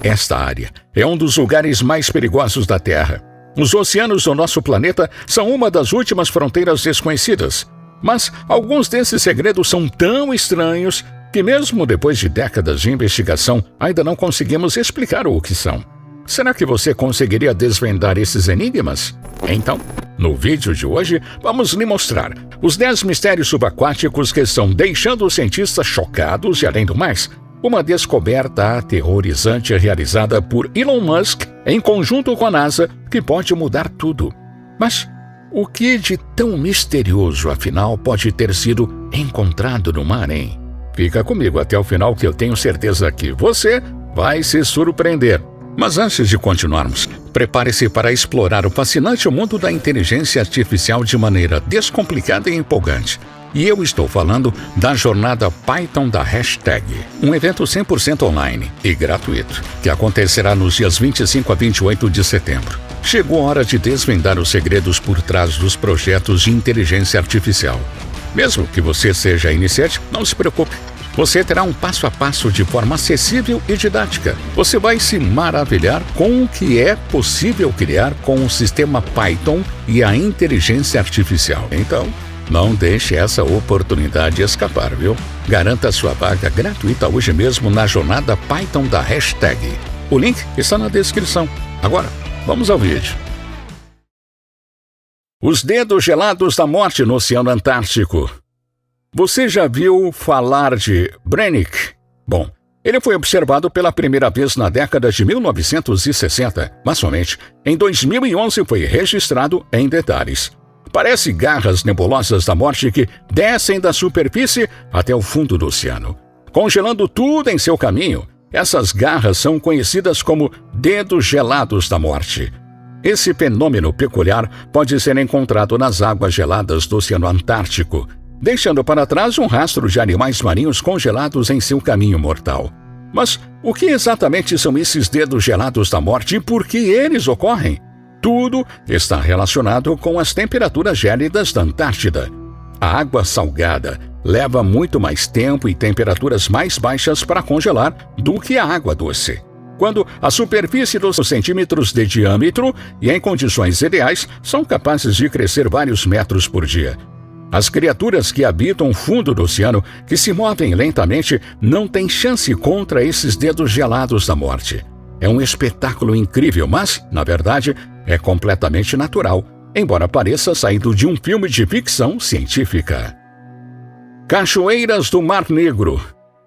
Esta área é um dos lugares mais perigosos da Terra. Os oceanos do nosso planeta são uma das últimas fronteiras desconhecidas. Mas alguns desses segredos são tão estranhos que mesmo depois de décadas de investigação, ainda não conseguimos explicar o que são. Será que você conseguiria desvendar esses enigmas? Então, no vídeo de hoje, vamos lhe mostrar os 10 mistérios subaquáticos que estão deixando os cientistas chocados e, além do mais, uma descoberta aterrorizante realizada por Elon Musk em conjunto com a NASA que pode mudar tudo. Mas o que de tão misterioso, afinal, pode ter sido encontrado no mar, hein? Fica comigo até o final que eu tenho certeza que você vai se surpreender. Mas antes de continuarmos, prepare-se para explorar o fascinante mundo da inteligência artificial de maneira descomplicada e empolgante. E eu estou falando da jornada Python da Hashtag, um evento 100% online e gratuito, que acontecerá nos dias 25 a 28 de setembro. Chegou a hora de desvendar os segredos por trás dos projetos de inteligência artificial. Mesmo que você seja iniciante, não se preocupe. Você terá um passo a passo de forma acessível e didática. Você vai se maravilhar com o que é possível criar com o sistema Python e a inteligência artificial. Então, não deixe essa oportunidade escapar, viu? Garanta sua vaga gratuita hoje mesmo na jornada Python da Hashtag. O link está na descrição. Agora, vamos ao vídeo. Os dedos gelados da morte no Oceano Antártico. Você já viu falar de Brennick? Bom, ele foi observado pela primeira vez na década de 1960, mas somente em 2011 foi registrado em detalhes. Parece garras nebulosas da morte que descem da superfície até o fundo do oceano, congelando tudo em seu caminho. Essas garras são conhecidas como dedos gelados da morte. Esse fenômeno peculiar pode ser encontrado nas águas geladas do Oceano Antártico, deixando para trás um rastro de animais marinhos congelados em seu caminho mortal. Mas o que exatamente são esses dedos gelados da morte e por que eles ocorrem? Tudo está relacionado com as temperaturas gélidas da Antártida. A água salgada leva muito mais tempo e temperaturas mais baixas para congelar do que a água doce. Quando a superfície dos centímetros de diâmetro e em condições ideais são capazes de crescer vários metros por dia. As criaturas que habitam o fundo do oceano, que se movem lentamente, não têm chance contra esses dedos gelados da morte. É um espetáculo incrível, mas, na verdade, é completamente natural, embora pareça saído de um filme de ficção científica. Cachoeiras do Mar Negro.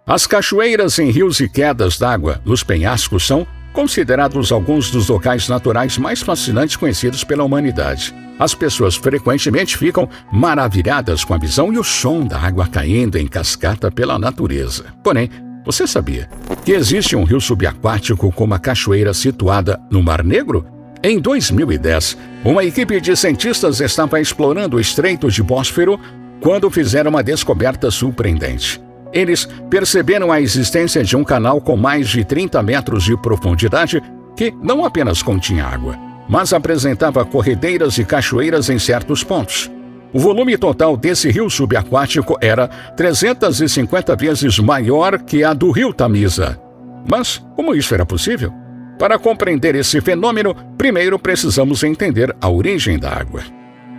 As cachoeiras em rios e quedas d'água nos penhascos são considerados alguns dos locais naturais mais fascinantes conhecidos pela humanidade. As pessoas frequentemente ficam maravilhadas com a visão e o som da água caindo em cascata pela natureza. Porém, você sabia que existe um rio subaquático com uma cachoeira situada no Mar Negro? Em 2010, uma equipe de cientistas estava explorando o Estreito de Bósforo quando fizeram uma descoberta surpreendente. Eles perceberam a existência de um canal com mais de 30 metros de profundidade que não apenas continha água, mas apresentava corredeiras e cachoeiras em certos pontos. O volume total desse rio subaquático era 350 vezes maior que a do rio Tamisa. Mas como isso era possível? Para compreender esse fenômeno, primeiro precisamos entender a origem da água.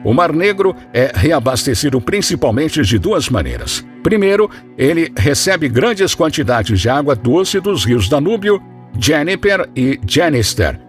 O Mar Negro é reabastecido principalmente de duas maneiras. Primeiro, ele recebe grandes quantidades de água doce dos rios Danúbio, Dnieper e Dniester.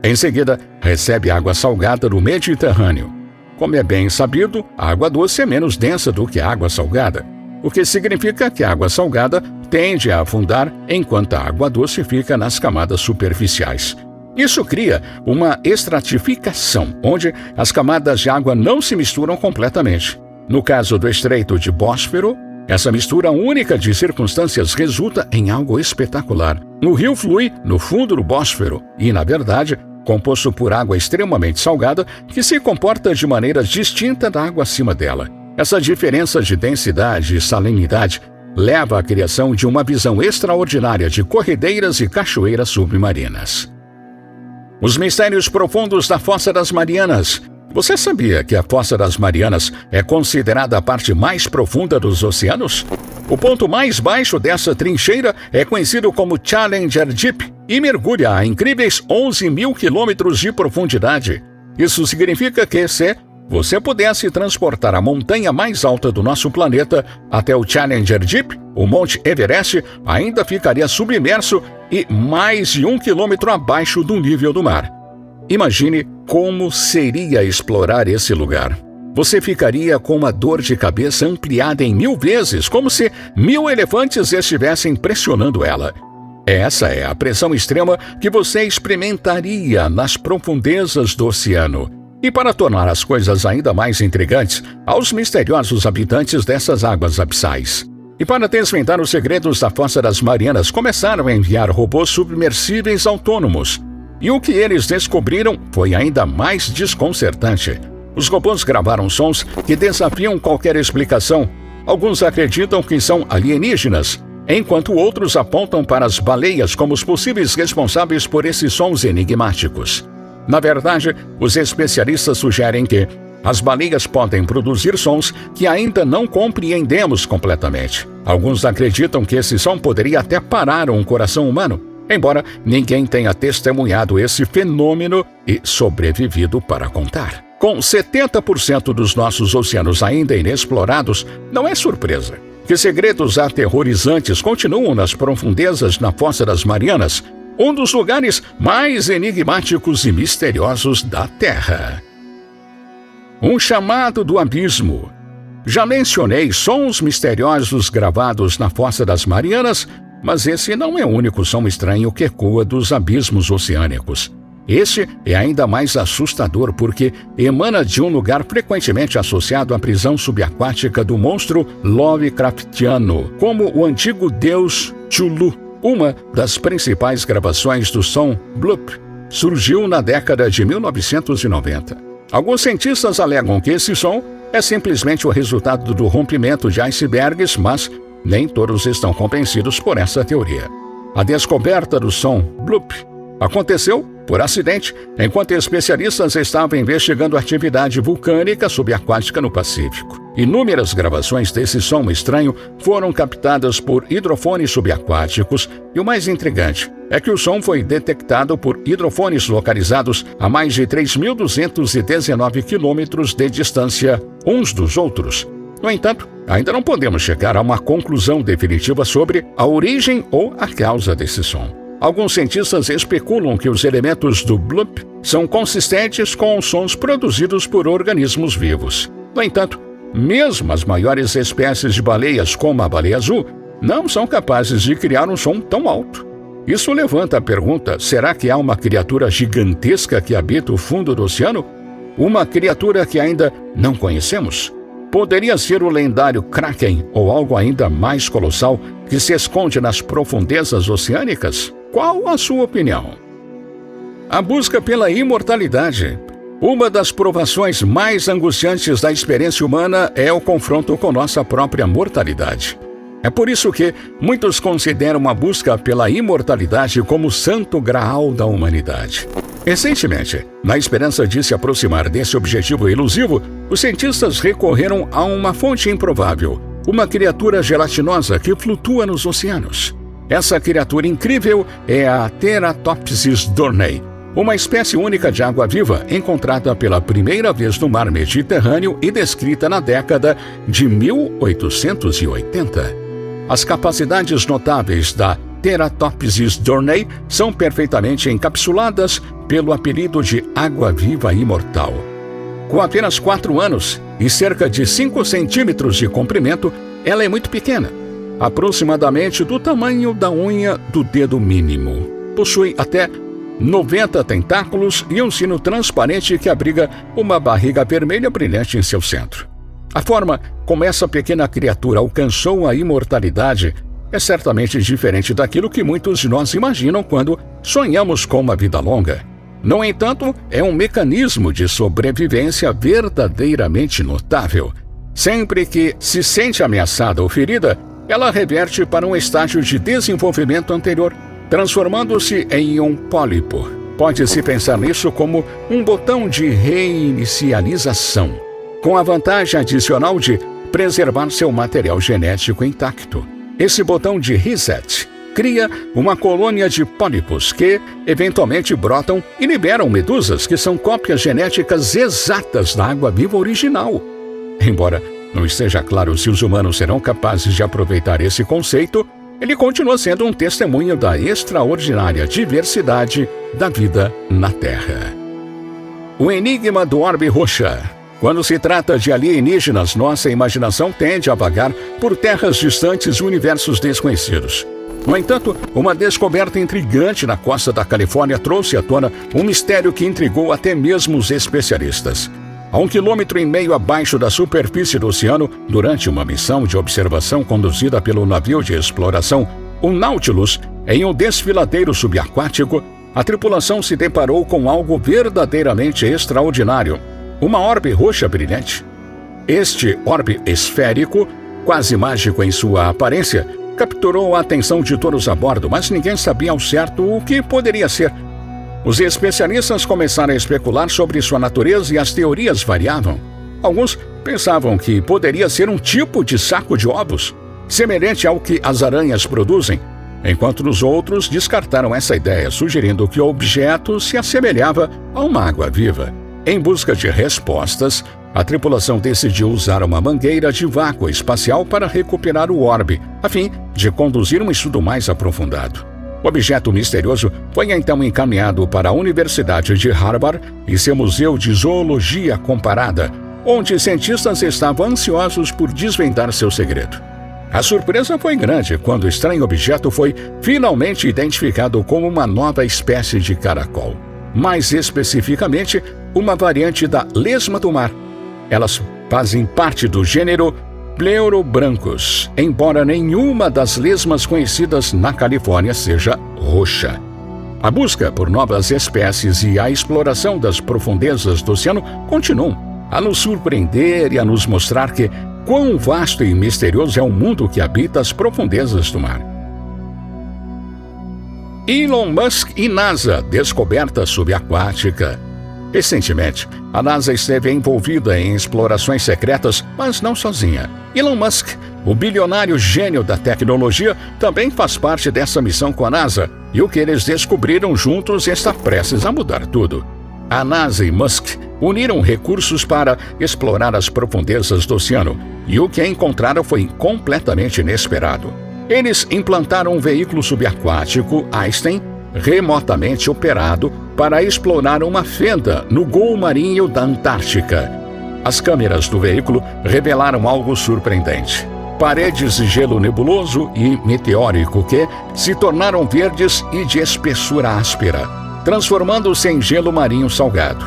Em seguida, recebe água salgada do Mediterrâneo. Como é bem sabido, a água doce é menos densa do que a água salgada, o que significa que a água salgada tende a afundar enquanto a água doce fica nas camadas superficiais. Isso cria uma estratificação, onde as camadas de água não se misturam completamente. No caso do Estreito de Bósforo, essa mistura única de circunstâncias resulta em algo espetacular. O rio flui no fundo do Bósforo e, na verdade, composto por água extremamente salgada que se comporta de maneira distinta da água acima dela. Essa diferença de densidade e salinidade leva à criação de uma visão extraordinária de corredeiras e cachoeiras submarinas. Os mistérios profundos da Fossa das Marianas. Você sabia que a Fossa das Marianas é considerada a parte mais profunda dos oceanos? O ponto mais baixo dessa trincheira é conhecido como Challenger Deep, e mergulha a incríveis 11 mil quilômetros de profundidade. Isso significa que se você pudesse transportar a montanha mais alta do nosso planeta até o Challenger Deep, o Monte Everest ainda ficaria submerso e mais de 1 quilômetro abaixo do nível do mar. Imagine como seria explorar esse lugar. Você ficaria com uma dor de cabeça ampliada em 1000 vezes, como se 1000 elefantes estivessem pressionando ela. Essa é a pressão extrema que você experimentaria nas profundezas do oceano. E para tornar as coisas ainda mais intrigantes, há os misteriosos habitantes dessas águas abissais. E para desvendar os segredos da Fossa das Marianas, começaram a enviar robôs submersíveis autônomos. E o que eles descobriram foi ainda mais desconcertante. Os robôs gravaram sons que desafiam qualquer explicação. Alguns acreditam que são alienígenas, enquanto outros apontam para as baleias como os possíveis responsáveis por esses sons enigmáticos. Na verdade, os especialistas sugerem que as baleias podem produzir sons que ainda não compreendemos completamente. Alguns acreditam que esse som poderia até parar um coração humano, embora ninguém tenha testemunhado esse fenômeno e sobrevivido para contar. Com 70% dos nossos oceanos ainda inexplorados, não é surpresa que segredos aterrorizantes continuam nas profundezas na Fossa das Marianas, um dos lugares mais enigmáticos e misteriosos da Terra. Um chamado do abismo. Já mencionei sons misteriosos gravados na Fossa das Marianas, mas esse não é o único som estranho que ecoa dos abismos oceânicos. Este é ainda mais assustador porque emana de um lugar frequentemente associado à prisão subaquática do monstro Lovecraftiano, como o antigo deus Cthulhu. Uma das principais gravações do som bloop surgiu na década de 1990. Alguns cientistas alegam que esse som é simplesmente o resultado do rompimento de icebergs, mas nem todos estão convencidos por essa teoria. A descoberta do som bloop aconteceu por acidente, enquanto especialistas estavam investigando atividade vulcânica subaquática no Pacífico. Inúmeras gravações desse som estranho foram captadas por hidrofones subaquáticos, e o mais intrigante é que o som foi detectado por hidrofones localizados a mais de 3.219 quilômetros de distância uns dos outros. No entanto, ainda não podemos chegar a uma conclusão definitiva sobre a origem ou a causa desse som. Alguns cientistas especulam que os elementos do bloop são consistentes com os sons produzidos por organismos vivos. No entanto, mesmo as maiores espécies de baleias, como a baleia azul, não são capazes de criar um som tão alto. Isso levanta a pergunta: será que há uma criatura gigantesca que habita o fundo do oceano? Uma criatura que ainda não conhecemos? Poderia ser o lendário Kraken ou algo ainda mais colossal que se esconde nas profundezas oceânicas? Qual a sua opinião? A busca pela imortalidade. Uma das provações mais angustiantes da experiência humana é o confronto com nossa própria mortalidade. É por isso que muitos consideram a busca pela imortalidade como o santo graal da humanidade. Recentemente, na esperança de se aproximar desse objetivo elusivo, os cientistas recorreram a uma fonte improvável, uma criatura gelatinosa que flutua nos oceanos. Essa criatura incrível é a Teratopsis dohrnii, uma espécie única de água-viva encontrada pela primeira vez no mar Mediterrâneo e descrita na década de 1880. As capacidades notáveis da Teratopsis dohrnii são perfeitamente encapsuladas pelo apelido de água-viva imortal. Com apenas 4 anos e cerca de 5 centímetros de comprimento, ela é muito pequena, aproximadamente do tamanho da unha do dedo mínimo. Possui até 90 tentáculos e um sino transparente que abriga uma barriga vermelha brilhante em seu centro. A forma como essa pequena criatura alcançou a imortalidade é certamente diferente daquilo que muitos de nós imaginam quando sonhamos com uma vida longa. No entanto, é um mecanismo de sobrevivência verdadeiramente notável. Sempre que se sente ameaçada ou ferida, ela reverte para um estágio de desenvolvimento anterior, transformando-se em um pólipo. Pode-se pensar nisso como um botão de reinicialização, com a vantagem adicional de preservar seu material genético intacto. Esse botão de reset cria uma colônia de pólipos que, eventualmente, brotam e liberam medusas que são cópias genéticas exatas da água-viva original. Embora não esteja claro se os humanos serão capazes de aproveitar esse conceito, ele continua sendo um testemunho da extraordinária diversidade da vida na Terra. O enigma do orbe roxa. Quando se trata de alienígenas, nossa imaginação tende a vagar por terras distantes e universos desconhecidos. No entanto, uma descoberta intrigante na costa da Califórnia trouxe à tona um mistério que intrigou até mesmo os especialistas. A 1,5 km abaixo da superfície do oceano, durante uma missão de observação conduzida pelo navio de exploração, o Nautilus, em um desfiladeiro subaquático, a tripulação se deparou com algo verdadeiramente extraordinário. Uma orbe roxa brilhante. Este orbe esférico, quase mágico em sua aparência, capturou a atenção de todos a bordo, mas ninguém sabia ao certo o que poderia ser. Os especialistas começaram a especular sobre sua natureza e as teorias variavam. Alguns pensavam que poderia ser um tipo de saco de ovos, semelhante ao que as aranhas produzem, enquanto os outros descartaram essa ideia, sugerindo que o objeto se assemelhava a uma água-viva. Em busca de respostas, a tripulação decidiu usar uma mangueira de vácuo espacial para recuperar o orbe, a fim de conduzir um estudo mais aprofundado. O objeto misterioso foi então encaminhado para a Universidade de Harvard e seu Museu de Zoologia Comparada, onde cientistas estavam ansiosos por desvendar seu segredo. A surpresa foi grande quando o estranho objeto foi finalmente identificado como uma nova espécie de caracol. Mais especificamente, uma variante da lesma do mar. Elas fazem parte do gênero Pleurobrancus, embora nenhuma das lesmas conhecidas na Califórnia seja roxa. A busca por novas espécies e a exploração das profundezas do oceano continuam a nos surpreender e a nos mostrar quão vasto e misterioso é o mundo que habita as profundezas do mar. Elon Musk e NASA, descoberta subaquática. Recentemente, a NASA esteve envolvida em explorações secretas, mas não sozinha. Elon Musk, o bilionário gênio da tecnologia, também faz parte dessa missão com a NASA, e o que eles descobriram juntos está prestes a mudar tudo. A NASA e Musk uniram recursos para explorar as profundezas do oceano, e o que encontraram foi completamente inesperado. Eles implantaram um veículo subaquático Einstein, remotamente operado, para explorar uma fenda no gol marinho da Antártica. As câmeras do veículo revelaram algo surpreendente. Paredes de gelo nebuloso e meteórico que se tornaram verdes e de espessura áspera, transformando-se em gelo marinho salgado.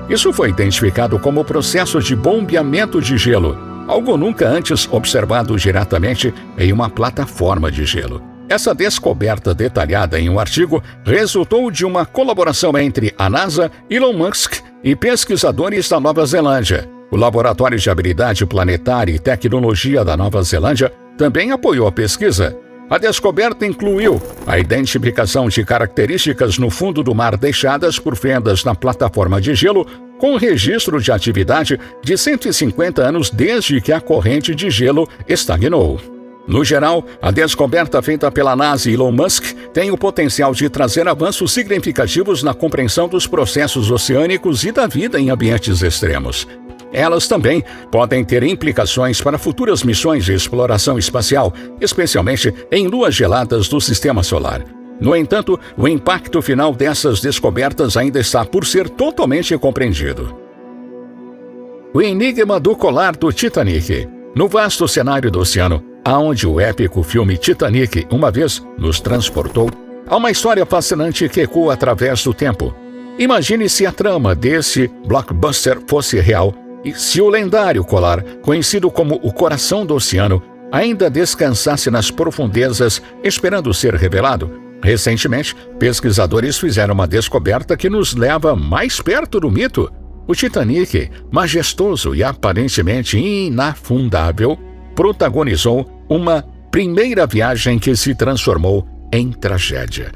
Isso foi identificado como processo de bombeamento de gelo, algo nunca antes observado diretamente em uma plataforma de gelo. Essa descoberta detalhada em um artigo resultou de uma colaboração entre a NASA, Elon Musk e pesquisadores da Nova Zelândia. O Laboratório de Habilidade Planetária e Tecnologia da Nova Zelândia também apoiou a pesquisa. A descoberta incluiu a identificação de características no fundo do mar deixadas por fendas na plataforma de gelo, com registro de atividade de 150 anos desde que a corrente de gelo estagnou. No geral, a descoberta feita pela NASA e Elon Musk tem o potencial de trazer avanços significativos na compreensão dos processos oceânicos e da vida em ambientes extremos. Elas também podem ter implicações para futuras missões de exploração espacial, especialmente em luas geladas do Sistema Solar. No entanto, o impacto final dessas descobertas ainda está por ser totalmente compreendido. O enigma do colar do Titanic. No vasto cenário do oceano, aonde o épico filme Titanic uma vez nos transportou, há uma história fascinante que ecoa através do tempo. Imagine se a trama desse blockbuster fosse real e se o lendário colar, conhecido como o coração do oceano, ainda descansasse nas profundezas esperando ser revelado. Recentemente, pesquisadores fizeram uma descoberta que nos leva mais perto do mito. O Titanic, majestoso e aparentemente inafundável, protagonizou uma primeira viagem que se transformou em tragédia.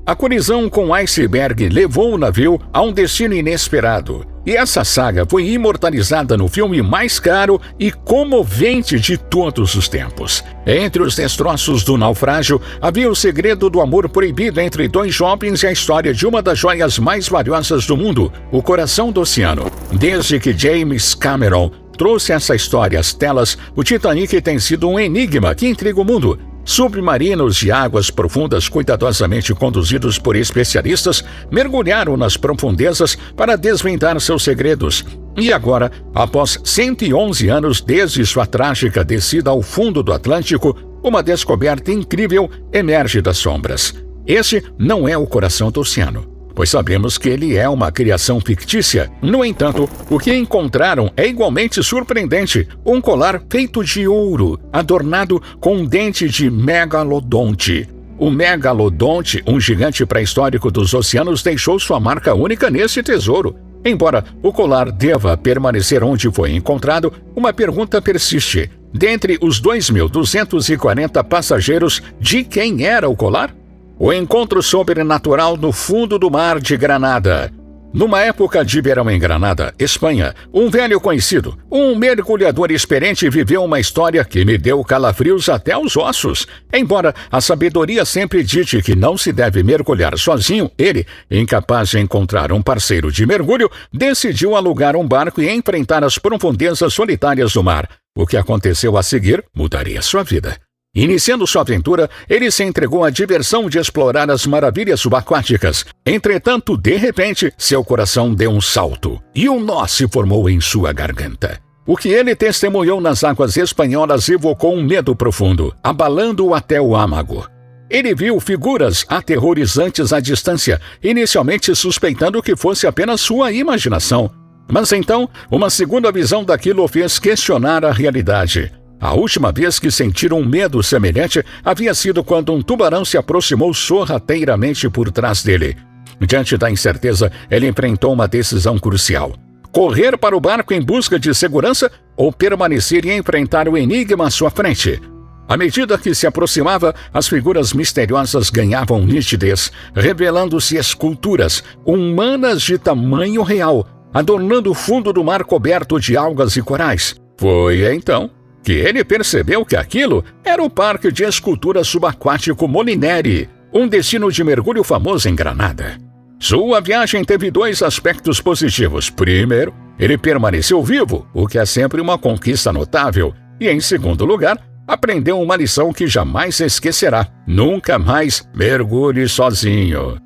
A colisão com o iceberg levou o navio a um destino inesperado. E essa saga foi imortalizada no filme mais caro e comovente de todos os tempos. Entre os destroços do naufrágio, havia o segredo do amor proibido entre dois jovens e a história de uma das joias mais valiosas do mundo, O Coração do Oceano. Desde que James Cameron trouxe essa história às telas, o Titanic tem sido um enigma que intriga o mundo. Submarinos de águas profundas cuidadosamente conduzidos por especialistas mergulharam nas profundezas para desvendar seus segredos. E agora, após 111 anos desde sua trágica descida ao fundo do Atlântico, uma descoberta incrível emerge das sombras. Esse não é o coração do oceano, pois sabemos que ele é uma criação fictícia. No entanto, o que encontraram é igualmente surpreendente: um colar feito de ouro, adornado com um dente de megalodonte. O megalodonte, um gigante pré-histórico dos oceanos, deixou sua marca única nesse tesouro. Embora o colar deva permanecer onde foi encontrado, uma pergunta persiste: dentre os 2.240 passageiros, de quem era o colar? O encontro sobrenatural no fundo do mar de Granada. Numa época de verão em Granada, Espanha, um velho conhecido, um mergulhador experiente, viveu uma história que me deu calafrios até os ossos. Embora a sabedoria sempre dite que não se deve mergulhar sozinho, ele, incapaz de encontrar um parceiro de mergulho, decidiu alugar um barco e enfrentar as profundezas solitárias do mar. O que aconteceu a seguir mudaria sua vida. Iniciando sua aventura, ele se entregou à diversão de explorar as maravilhas subaquáticas. Entretanto, de repente, seu coração deu um salto e um nó se formou em sua garganta. O que ele testemunhou nas águas espanholas evocou um medo profundo, abalando-o até o âmago. Ele viu figuras aterrorizantes à distância, inicialmente suspeitando que fosse apenas sua imaginação. Mas então, uma segunda visão daquilo o fez questionar a realidade. A última vez que sentiram um medo semelhante havia sido quando um tubarão se aproximou sorrateiramente por trás dele. Diante da incerteza, ele enfrentou uma decisão crucial: correr para o barco em busca de segurança ou permanecer e enfrentar o enigma à sua frente. À medida que se aproximava, as figuras misteriosas ganhavam nitidez, revelando-se esculturas humanas de tamanho real, adornando o fundo do mar coberto de algas e corais. Foi então que ele percebeu que aquilo era o Parque de Escultura Subaquático Molinari, um destino de mergulho famoso em Granada. Sua viagem teve dois aspectos positivos. Primeiro, ele permaneceu vivo, o que é sempre uma conquista notável. E, em segundo lugar, aprendeu uma lição que jamais esquecerá: nunca mais mergulhe sozinho.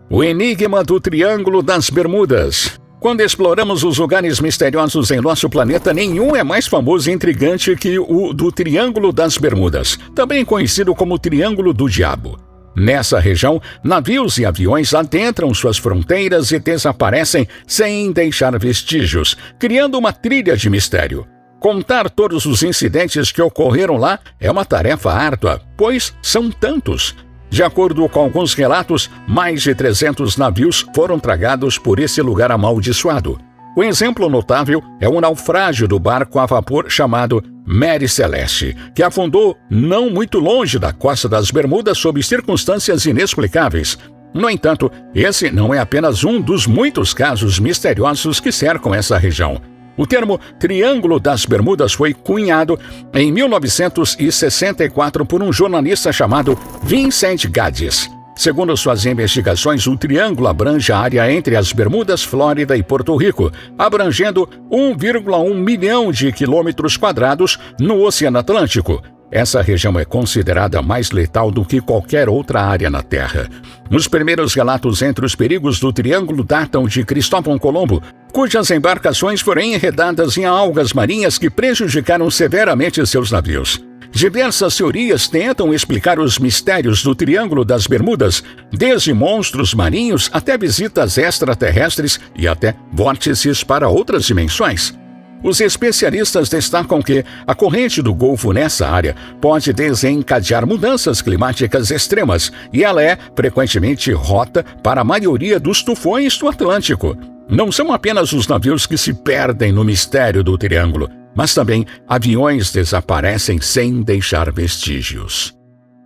O enigma do Triângulo das Bermudas. Quando exploramos os lugares misteriosos em nosso planeta, nenhum é mais famoso e intrigante que o do Triângulo das Bermudas, também conhecido como Triângulo do Diabo. Nessa região, navios e aviões adentram suas fronteiras e desaparecem sem deixar vestígios, criando uma trilha de mistério. Contar todos os incidentes que ocorreram lá é uma tarefa árdua, pois são tantos. De acordo com alguns relatos, mais de 300 navios foram tragados por esse lugar amaldiçoado. Um exemplo notável é o naufrágio do barco a vapor chamado Mary Celeste, que afundou não muito longe da costa das Bermudas sob circunstâncias inexplicáveis. No entanto, esse não é apenas um dos muitos casos misteriosos que cercam essa região. O termo Triângulo das Bermudas foi cunhado em 1964 por um jornalista chamado Vincent Gaddis. Segundo suas investigações, o triângulo abrange a área entre as Bermudas, Flórida e Porto Rico, abrangendo 1,1 milhão de quilômetros quadrados no Oceano Atlântico. Essa região é considerada mais letal do que qualquer outra área na Terra. Os primeiros relatos entre os perigos do triângulo datam de Cristóvão Colombo, cujas embarcações foram enredadas em algas marinhas que prejudicaram severamente seus navios. Diversas teorias tentam explicar os mistérios do Triângulo das Bermudas, desde monstros marinhos até visitas extraterrestres e até vórtices para outras dimensões. Os especialistas destacam que a corrente do Golfo nessa área pode desencadear mudanças climáticas extremas e ela é frequentemente rota para a maioria dos tufões do Atlântico. Não são apenas os navios que se perdem no mistério do triângulo, mas também aviões desaparecem sem deixar vestígios.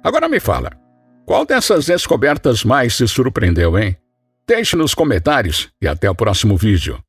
Agora me fala, qual dessas descobertas mais te surpreendeu, hein? Deixe nos comentários e até o próximo vídeo.